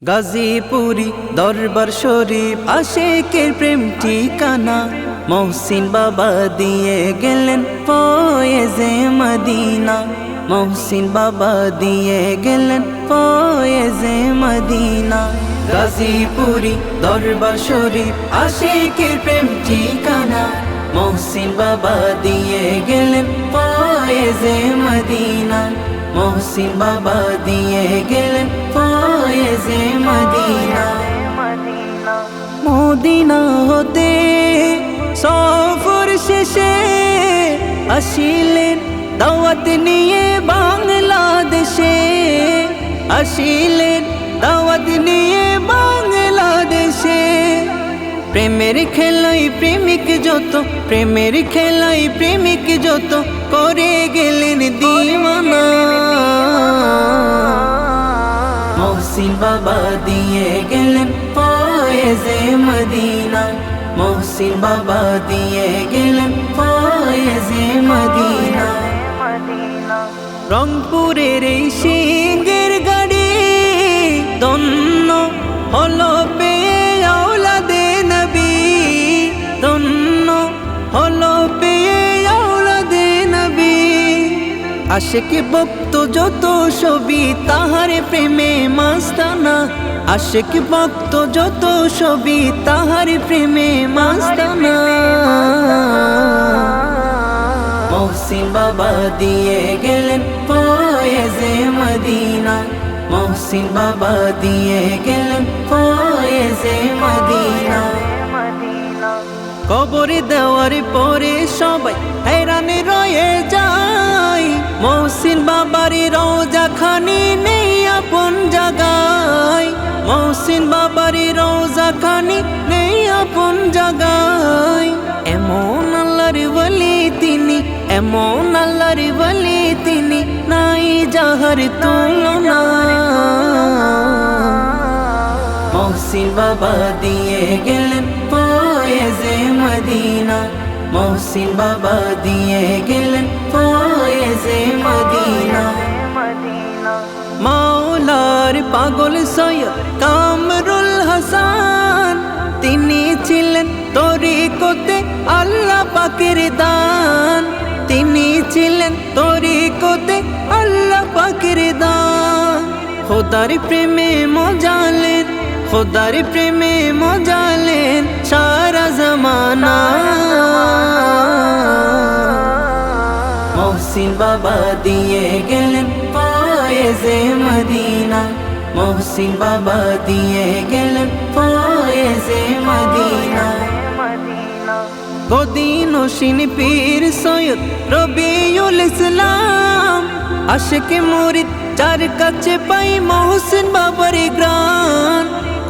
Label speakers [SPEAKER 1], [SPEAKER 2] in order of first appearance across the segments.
[SPEAKER 1] গাজীপুরি দরবার শরীফ আশেকের প্রেম ঠিকানা। মহসিন বাবা দিয়ে গেলেন ফয়েজে মদিনা। মহসিন বাবা দিয়ে গেলেন ফয়েজে মদিনা। গাজীপুরি দরবার শরীফ আশেকের প্রেম ঠিকানা। মহসিন বাবা দিয়ে গেলেন ফয়েজে মদিনা। মহসিন বাবা দিয়ে গেলেন ফয়েজে মদিনা। মদিনা হতে সফর শেষে আসিলেন দাওয়াত নিয়ে বাংলাদেশে। আসিলেন দাওয়াত নিয়ে বাংলাদেশে। প্রেমের খেলাই প্রেমিক যত, প্রেমের খেলাই প্রেমিক যত করে গেলেন দিওয়ানা। মহসিন বাবা দিয়ে গেলেন ফয়েজে মদিনা। মহসিন বাবা দিয়ে গেলেন ফয়েজে মদিনা। রংপুরের এই সিংহের গাড়ি ধন্য হলো পেয়ে আওলাদে নবী। ধন্য হলো পেয়ে আওলাদে নবী। আশিক ভক্ত যত সবই তাহার প্রেমে মাস্তানা। আশিক ভক্ত যত সবই তাহার প্রেমে মাস্তানা। মহসিন বাবা দিয়ে গেলেন ফয়েজে মদিনা। মহসিন বাবা দিয়ে গেলেন ফয়েজে মদিনা। কবর দেওয়ার পরে সবাই हैरान রয়ে যায়। মহসিন বাবার রওজা খানি নেই আপন জায়গায়। মহসিন বাবার রওজা খানি নেই আপন জায়গায়। এমন আল্লাহর ওলি তিনি, এমন আল্লাহর ওলি তিনি, নাই যাহার তুলনা। মহসিন বাবা দিয়ে গেলেন ফয়েজে মদিনা। মহসিন বাবা দিয়ে গেলেন ফয়েজে মদিনা। মাওলার পাগল সৈয়দ কামরুল হাসান তিনি ছিলেন তরিকতে আল্লাহ পাকের দান। তিনি ছিলেন তরিকতে আল্লাহ পাকের দান। খোদার প্রেমে মজালেন, খোদার প্রেমে মজালেন সারা জমানা। মহসিন বাবা দিয়ে গেলেন ফয়েজে মদিনা। মহসিন বাবা দিয়ে গেলেন ফয়েজে মদিনা। গদিনশীন পীর সৈয়দ রবিউল ইসলাম আশিক মুরিদ যার কাছে পাই মহসিন বাবার গান।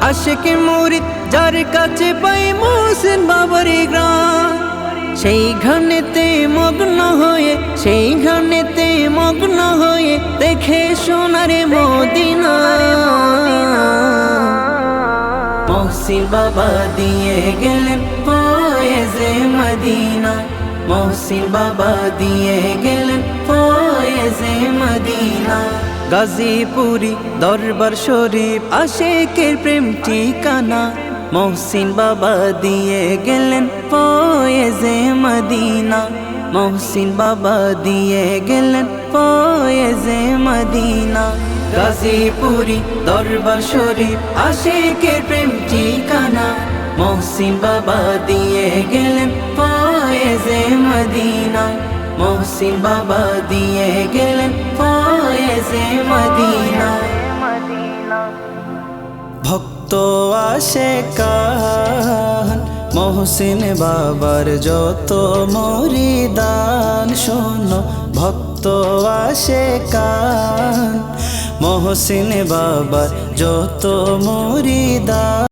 [SPEAKER 1] আশিক মুরিদ যার কাছে পাই মহসিন বাবার গান। সেই গানেতে মগ্ন হয়ে, সেই গানেতে মগ্ন হয়ে দেখে সোনারে মদিনা। মহসিন বাবা দিয়ে গেলেন ফয়েজে মদিনা। মহসিন বাবা দিয়ে গেলেন ফয়েজে মদিনা। গাজীপুরি দরবার শরীফ আশেকের প্রেম ঠিকানা। মহসিন বাবা দিয়ে গেলেন ফয়েজে মদিনা। মহসিন বাবা দিয়ে গেলেন ফয়েজে মদিনা। গাজীপুরি দরবার শরীফ আশেকের প্রেম ঠিকানা। মহসিন বাবা দিয়ে গেলেন ফয়েজে মদিনা। মহসিন বাবা দিয়ে গেলেন ফয়েজে মদিনা। ভক্ত আশেকান মহসিন বাবার যত মুরিদান। শোনো ভক্ত আশেকান মহসিন বাবার যত মুরিদান।